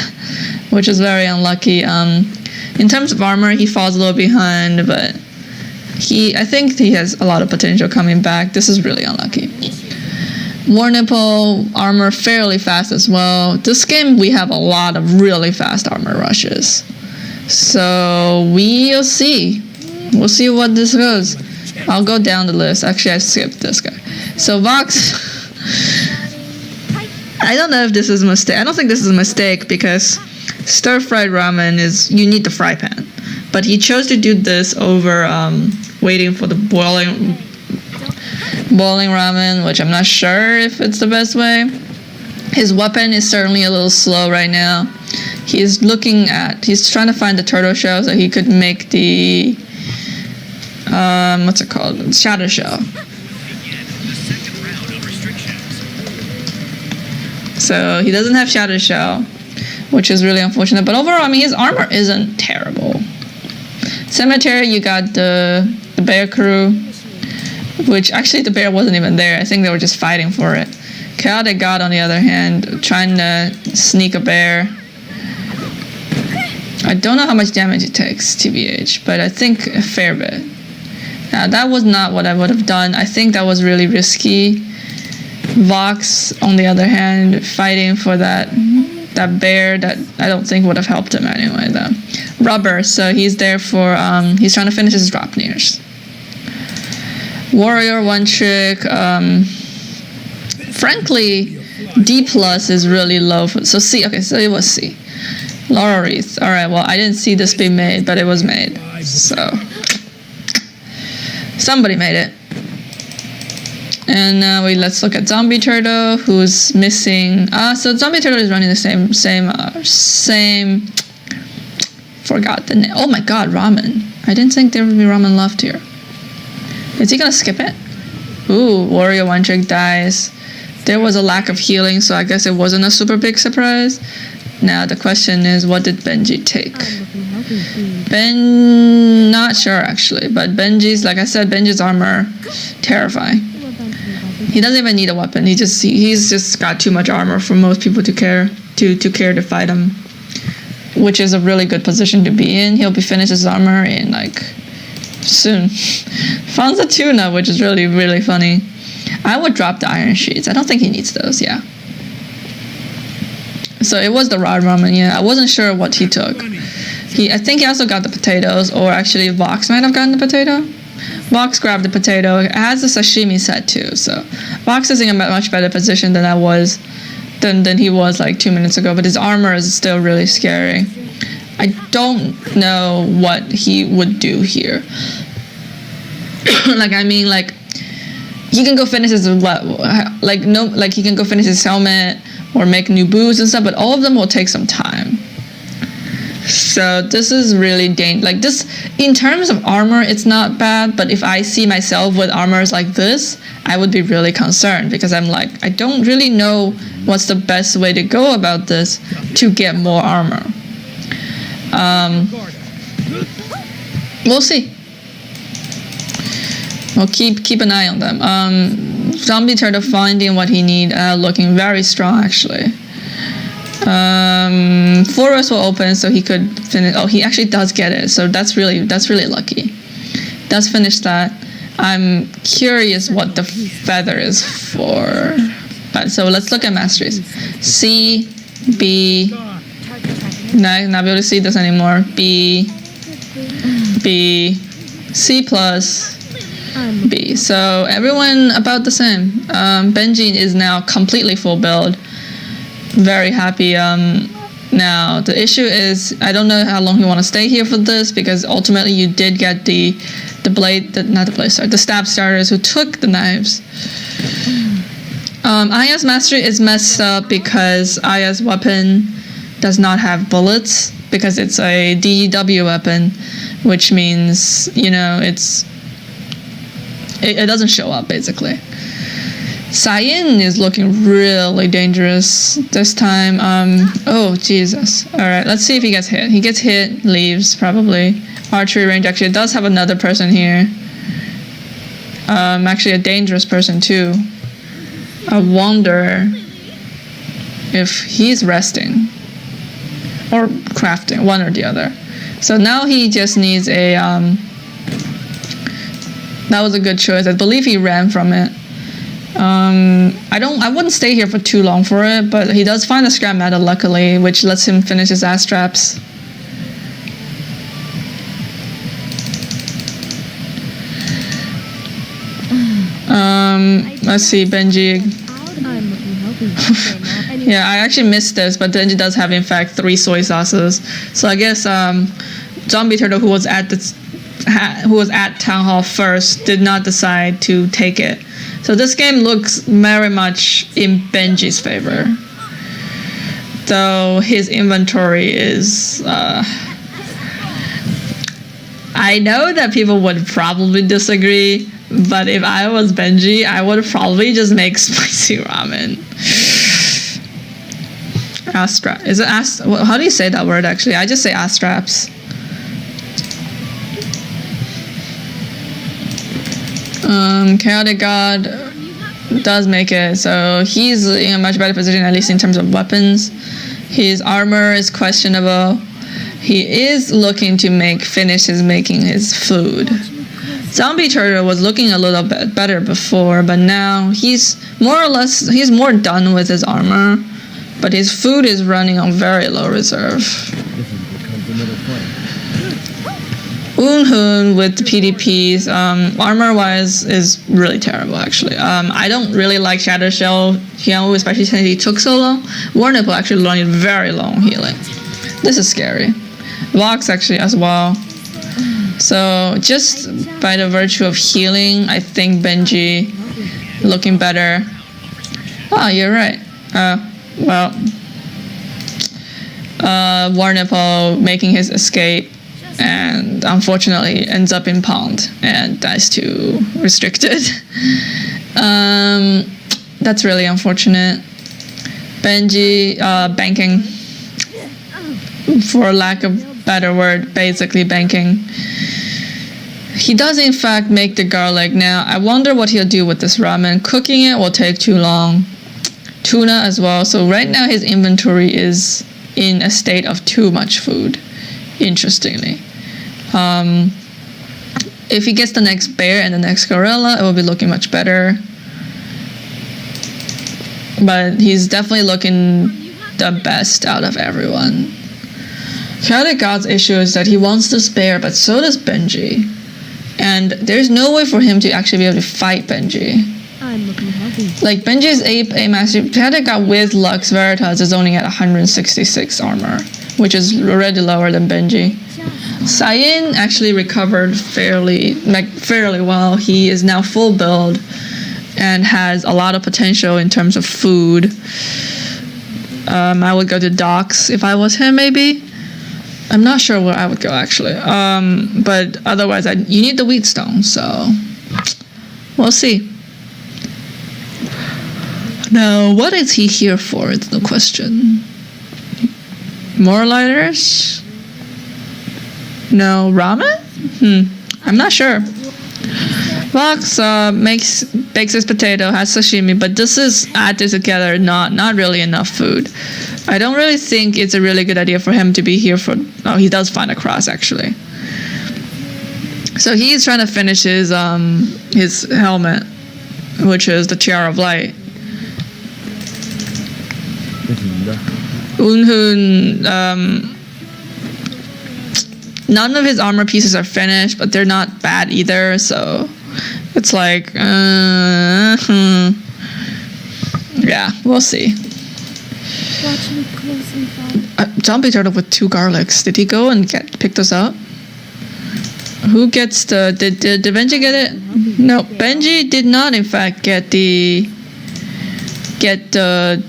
which is very unlucky. In terms of armor, he falls a little behind, but I think he has a lot of potential coming back. This is really unlucky. Warnipple, armor fairly fast as well. This game, we have a lot of really fast armor rushes. So we'll see. We'll see what this goes. I'll go down the list. Actually, I skipped this guy. So Vvox, I don't know if this is a mistake. I don't think this is a mistake because stir-fried ramen you need the fry pan. But he chose to do this over waiting for the boiling. Boiling ramen, which I'm not sure if it's the best way. His weapon is certainly a little slow right now. He's trying to find the turtle shell so he could make the, what's it called? Shadow shell. So he doesn't have shadow shell, which is really unfortunate. But overall, I mean, his armor isn't terrible. Cemetery, you got the bear crew, which actually the bear wasn't even there. I think they were just fighting for it. Chaotic God, on the other hand, trying to sneak a bear. I don't know how much damage it takes, TBH, but I think a fair bit. Now, that was not what I would have done. I think that was really risky. Vvox, on the other hand, fighting for that bear that I don't think would have helped him anyway, though. Rubber, so he's there for, he's trying to finish his drop nears. Warrior, one trick. Frankly, D+ is really low. So C, okay, so it was C. Laurel Wreath. Alright, well, I didn't see this be made, but it was made. So, somebody made it. And now let's look at ZombieTurtle, who's missing. So ZombieTurtle is running the same. Forgot the name. Oh my God, ramen. I didn't think there would be ramen left here. Is he gonna skip it? Ooh, Warrior one trick dies. There was a lack of healing, so I guess it wasn't a super big surprise. Now the question is, what did Benji take? Not sure actually, but Benji's, like I said, Benji's armor, terrifying. He doesn't even need a weapon. He's just got too much armor for most people to care to fight him, which is a really good position to be in. He'll be finished his armor in like soon. Found the tuna, which is really, really funny. I would drop the iron sheets. I don't think he needs those. Yeah. So it was the raw ramen. Yeah, I wasn't sure what he took. I think he also got the potatoes, or actually Vvox might have gotten the potato. Vvox grabbed the potato. It has the sashimi set too, so Vvox is in a much better position than than he was like 2 minutes ago, but his armor is still really scary. I don't know what he would do here. Like, I mean, like, he can go finish his he can go finish his helmet or make new boots and stuff, but all of them will take some time. So this is really like this, in terms of armor, it's not bad, but if I see myself with armors like this, I would be really concerned, because I'm like, I don't really know what's the best way to go about this to get more armor. We'll see. We'll keep an eye on them. ZombieTurtle finding what he need, looking very strong actually. Forest will open so he could finish. Oh, he actually does get it, so that's really lucky. Does finish that. I'm curious what the feather is for. So let's look at masteries. C, B. No, not be able to see this anymore. B, C plus. B. So everyone about the same. Benji is now completely full build. Very happy. Now the issue is, I don't know how long you want to stay here for this, because ultimately you did get the stab starters who took the knives. Aya's mastery is messed up because Aya's weapon does not have bullets, because it's a DW weapon, which means, you know, it doesn't show up basically. Cyan is looking really dangerous this time. Oh Jesus. Alright, let's see if he gets hit. He gets hit, leaves probably. Archery range actually does have another person here. Actually a dangerous person too. I wonder if he's resting or crafting, one or the other. So now he just needs a that was a good choice. I believe he ran from it. I wouldn't stay here for too long for it, but he does find a scrap metal luckily, which lets him finish his ass straps. Let's see, Benji. Yeah, I actually missed this, but Benji does have in fact 3 soy sauces. So I guess ZombieTurtle, who was at the who was at Town Hall first did not decide to take it. So this game looks very much in Benji's favor. Though his inventory is... I know that people would probably disagree, but if I was Benji, I would probably just make spicy ramen. Astra. Is it how do you say that word actually? I just say astraps. Chaotic God does make it, so he's in a much better position, at least in terms of weapons. His armor is questionable. He is looking to finish making his food. ZombieTurtle was looking a little bit better before, but now he's more done with his armor, but his food is running on very low reserve. Unhun with the PDPs, armor-wise, is really terrible, actually. I don't really like Shadow Shell, especially since he took so long. Warnipple actually running very long healing. This is scary. Vvox actually as well. So just by the virtue of healing, I think Benji looking better. Oh, you're right. Warnipple making his escape, and unfortunately ends up in pond and dies to restricted. That's really unfortunate. Benji banking, for lack of better word, basically banking. He does in fact make the garlic. Now I wonder what he'll do with this ramen. Cooking it will take too long. Tuna as well. So right now his inventory is in a state of too much food, interestingly. If he gets the next bear and the next gorilla, it will be looking much better. But he's definitely looking the best out of everyone. ChaoticGods' issue is that he wants this bear, but so does Benji. And there's no way for him to actually be able to fight Benji. I'm looking healthy. Like Benji's A master, ChaoticGod with Lux Veritas is only at 166 armor, which is already lower than Benji. Cyan actually recovered fairly well. He is now full build and has a lot of potential in terms of food. I would go to Docks if I was him, maybe. I'm not sure where I would go actually. But otherwise, you need the Wheatstone, so we'll see. Now, what is he here for is the question. More lighters? No ramen? I'm not sure. Vvox bakes his potato, has sashimi, but this is added together, not really enough food. I don't really think it's a really good idea for him to be here for... Oh, he does find a cross, actually. So he's trying to finish his helmet, which is the Tiara of Light. Unhun, none of his armor pieces are finished, but they're not bad either, so it's like, yeah, we'll see. Watch me closely, Father. ZombieTurtle with 2 garlics. Did he go and pick this up? Who gets the... Did Benji get it? No, Benji did not, in fact, get the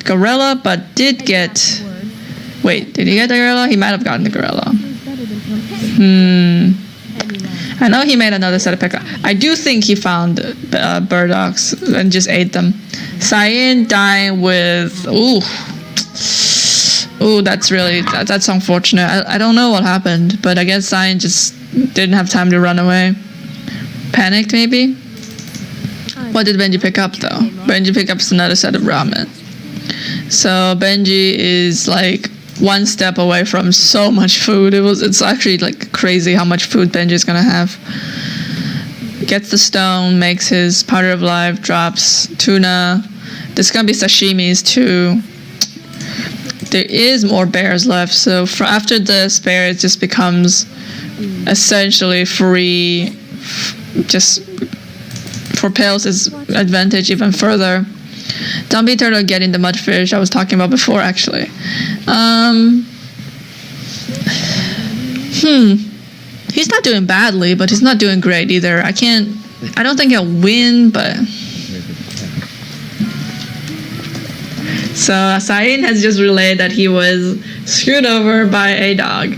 gorilla, but did get... Wait, did he get the gorilla? He might have gotten the gorilla. I know he made another set of pickup. I do think he found burdocks and just ate them. Cyan dying with... Ooh, that's unfortunate. I don't know what happened, but I guess Cyan just didn't have time to run away. Panicked, maybe? What did Benji pick up, though? Benji picked up another set of ramen. So Benji is like one step away from so much food. It's actually like crazy how much food Benji's gonna have. Gets the stone, makes his powder of life, drops tuna. There's gonna be sashimis too. There is more bears left, so after this, bear just becomes essentially free. Just propels his advantage even further. ZombieTurtle getting the mudfish I was talking about before, actually. He's not doing badly, but he's not doing great either. I don't think he'll win, but... So Sain has just relayed that he was screwed over by a dog.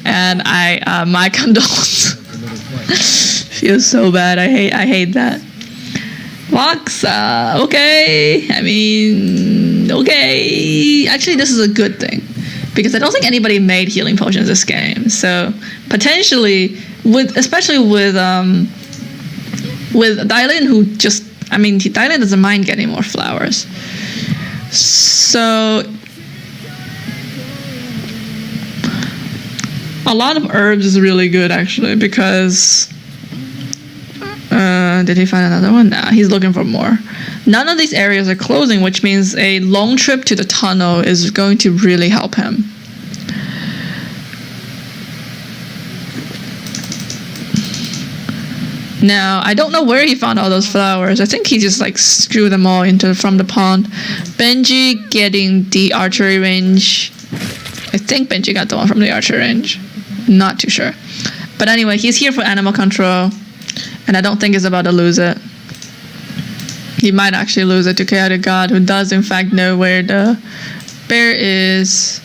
And my condolences. Feels so bad. I hate that. Vox, okay. I mean, okay. Actually, this is a good thing. Because I don't think anybody made healing potions this game. So potentially, especially with Dylan, who just, I mean, Dylan doesn't mind getting more flowers. So a lot of herbs is really good actually, because did he find another one? Nah, he's looking for more. None of these areas are closing, which means a long trip to the tunnel is going to really help him. Now, I don't know where he found all those flowers. I think he just like screwed them all from the pond. Benji getting the archery range. I think Benji got the one from the archery range. Not too sure. But anyway, he's here for animal control. And I don't think he's about to lose it. He might actually lose it to ChaoticGod, who does in fact know where the bear is.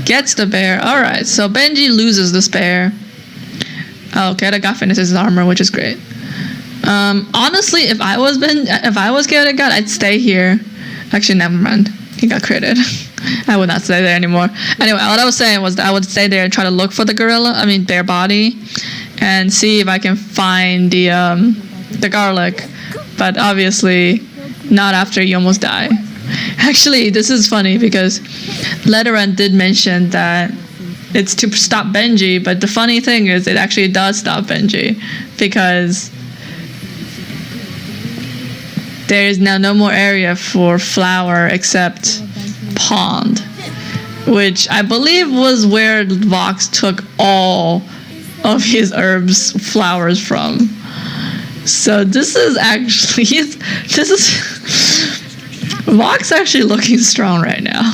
Gets the bear. Alright, so Benji loses this bear. Oh, ChaoticGod finishes his armor, which is great. Honestly, if I was ChaoticGod, I'd stay here. Actually, never mind. He got critted. I would not stay there anymore. Anyway, what I was saying was that I would stay there and try to look for the bear body, and see if I can find the garlic. But obviously, not after you almost die. Actually, this is funny because Letteran did mention that it's to stop Benji, but the funny thing is it actually does stop Benji, because there is now no more area for flower except pond, which I believe was where Vvox took all of his herbs flowers from. So this is actually Vvox actually looking strong right now.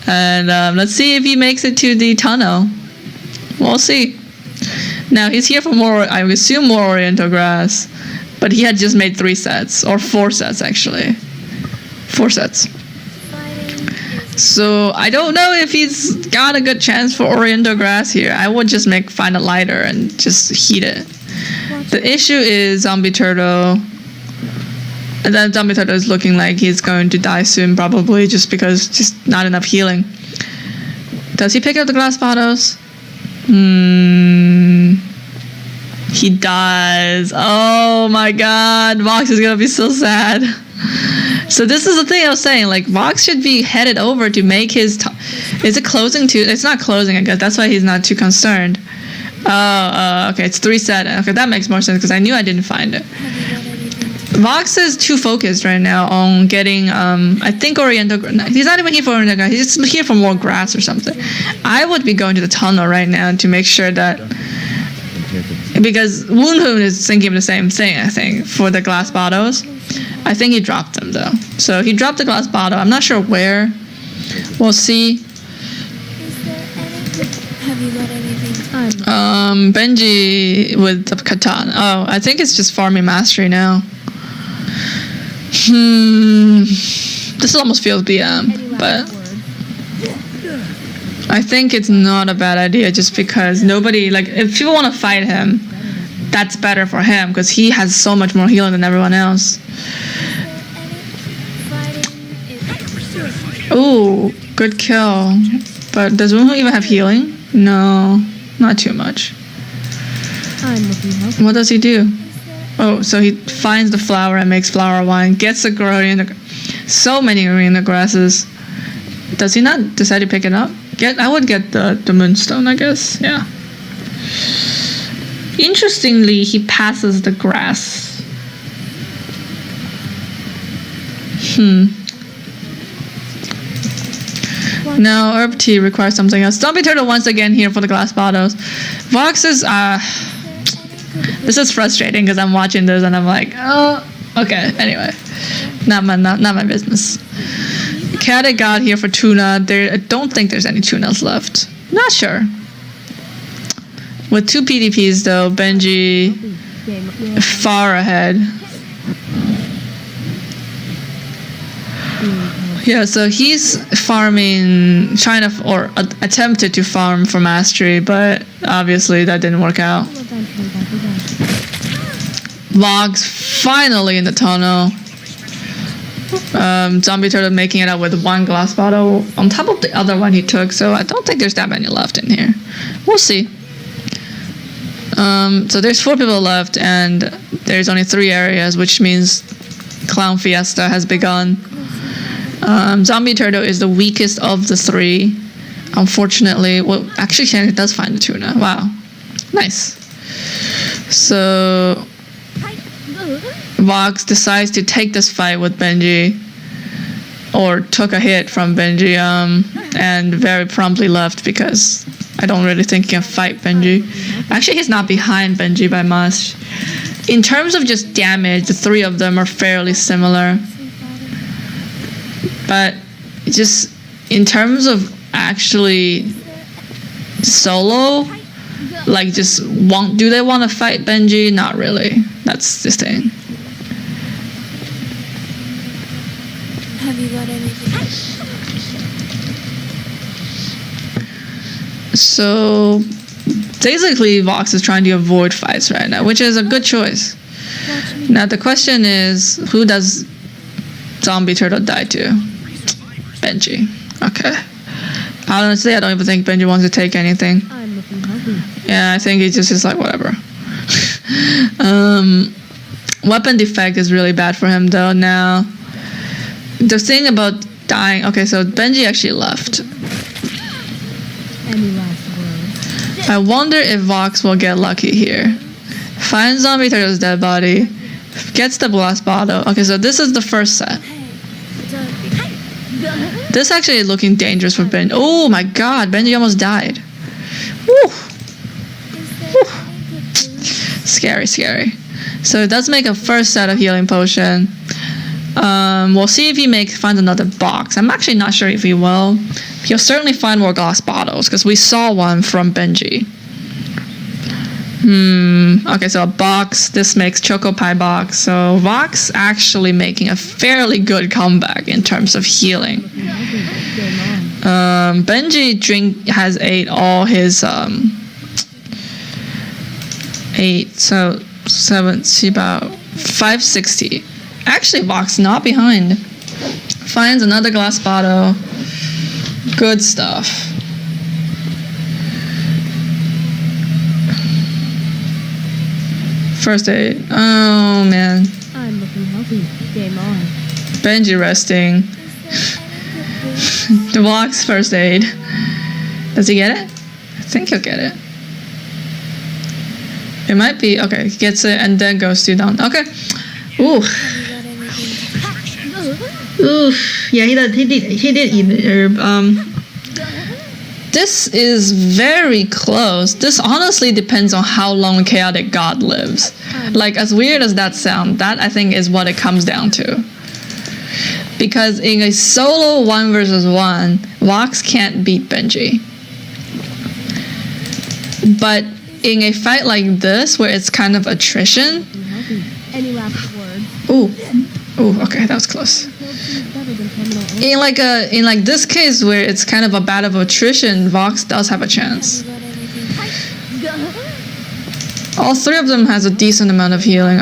And let's see if he makes it to the tunnel. We'll see. Now he's here for more, I assume more Oriental grass, but he had just made 3 sets, or 4 sets actually. 4 sets. So I don't know if he's got a good chance for Oriental grass here. I would just find a lighter and just heat it. The issue is ZombieTurtle. And then ZombieTurtle is looking like he's going to die soon, probably, just because just not enough healing. Does he pick up the glass bottles? He does. Oh my god, Vvox is gonna be so sad. So this is the thing I was saying, like, Vvox should be headed over to make his... Is it closing too? It's not closing, I guess. That's why he's not too concerned. Oh, okay, it's 3 set. Okay, that makes more sense, because I knew I didn't find it. Vvox is too focused right now on getting, I think Oriental... He's not even here for Oriental grass. He's just here for more grass or something. I would be going to the tunnel right now to make sure that... Because Woonhoon is thinking of the same thing, I think, for the glass bottles. I think he dropped them, though. So he dropped the glass bottle. I'm not sure where. We'll see. Have you got anything? Benji with the katana. Oh, I think it's just farming mastery now. This almost feels BM, but I think it's not a bad idea, just because nobody, like, if people want to fight him, that's better for him, because he has so much more healing than everyone else. Ooh, good kill. But does Woonho even have healing? No, not too much. What does he do? Oh, so he finds the flower and makes flower wine, gets the Oriental... So many Oriental grasses. Does he not decide to pick it up? I would get the moonstone, I guess. Yeah. Interestingly, he passes the grass. No, herb tea requires something else. ZombieTurtle once again here for the glass bottles. Vvox is this is frustrating because I'm watching this and I'm like, oh, okay. Anyway, not my business. ChaoticGod here for tuna. I don't think there's any tunas left. Not sure. With 2 PDPs though, Benji far ahead. Yeah, so he's farming, trying to, or attempted to farm for mastery, but obviously that didn't work out. Vvox finally in the tunnel. ZombieTurtle making it out with 1 glass bottle on top of the other one he took, so I don't think there's that many left in here. We'll see. So there's 4 people left, and there's only 3 areas, which means Clown Fiesta has begun. ZombieTurtle is the weakest of the 3, unfortunately. Well, actually, he does find the tuna. Wow, nice. So Vvox decides to take this fight with Benji, or took a hit from Benji, and very promptly left because I don't really think he can fight Benji. Actually, he's not behind Benji by much. In terms of just damage, the 3 of them are fairly similar. But just in terms of actually solo, like just do they want to fight Benji? Not really. That's the thing. Have you got anything? So basically Vvox is trying to avoid fights right now, which is a good choice. Now the question is, who does ZombieTurtle die to? Benji. Okay. Honestly, I don't even think Benji wants to take anything. I'm looking healthy. Yeah, I think he just is like, whatever. Weapon defect is really bad for him though. Now the thing about dying, okay, so Benji actually left. Any last words? I wonder if Vvox will get lucky here. Finds ZombieTurtle's dead body, gets the glass bottle. Okay, so this is the first set. This actually is looking dangerous for Benji. Oh my god, Benji almost died. Woo. Woo. Scary, scary. So it does make a first set of healing potion. We'll see if he finds another box. I'm actually not sure if he will. He'll certainly find more glass bottles because we saw one from Benji. Okay, so a box. This makes Choco Pie box. So Vvox actually making a fairly good comeback in terms of healing. Benji has ate all his 8, so 7, see about 560. Actually, Vvox not behind. Finds another glass bottle. Good stuff. First aid. Oh man. I'm looking healthy. Game on. Benji resting. The Vvox first aid. Does he get it? I think he'll get it. It might be okay. He gets it and then goes to down. Okay. Ooh. Oof. Yeah, he did eat the herb. This is very close. This honestly depends on how long Chaotic God lives. Like, as weird as that sounds, that I think is what it comes down to. Because in a solo 1 versus 1, Vvox can't beat Benji. But in a fight like this, where it's kind of attrition. Any last words? Ooh, okay, that was close. In like this case where it's kind of a battle of attrition, Vvox does have a chance. All 3 of them has a decent amount of healing.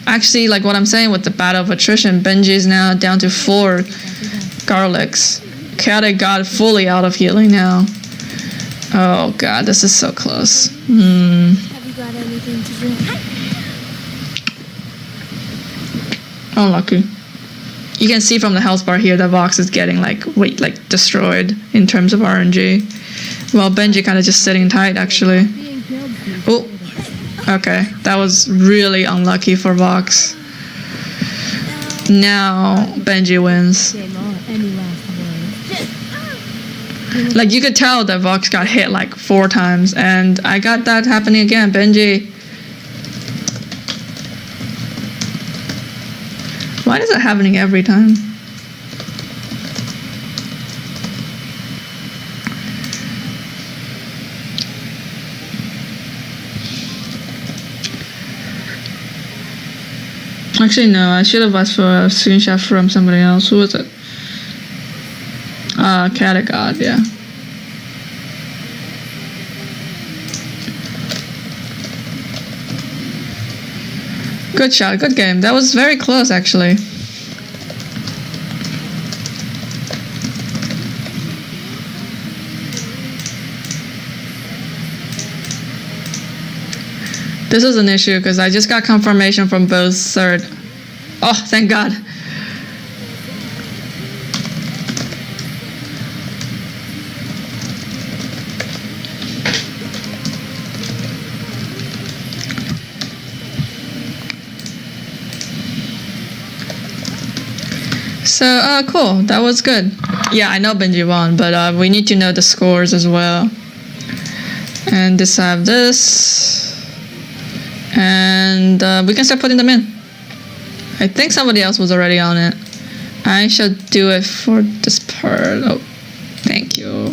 Actually, like what I'm saying with the battle of attrition, Benji is now down to 4 garlics. Chaotic God fully out of healing now. Oh god, this is so close. Have you got anything to drink? Unlucky. You can see from the health bar here that Vvox is getting like destroyed in terms of RNG. Well, Benji kind of just sitting tight actually. Oh, okay, that was really unlucky for Vvox. Now Benji wins. Like you could tell that Vvox got hit like 4 times, and I got that happening again. Benji. Why is it happening every time? Actually, no. I should have asked for a screenshot from somebody else. Who was it? ChaoticGods, yeah. Good shot, good game. That was very close, actually. This is an issue because I just got confirmation from both third. Oh, thank God. So, cool. That was good. Yeah, I know Benji won, but we need to know the scores as well. And just have this. And we can start putting them in. I think somebody else was already on it. I should do it for this part. Oh, thank you.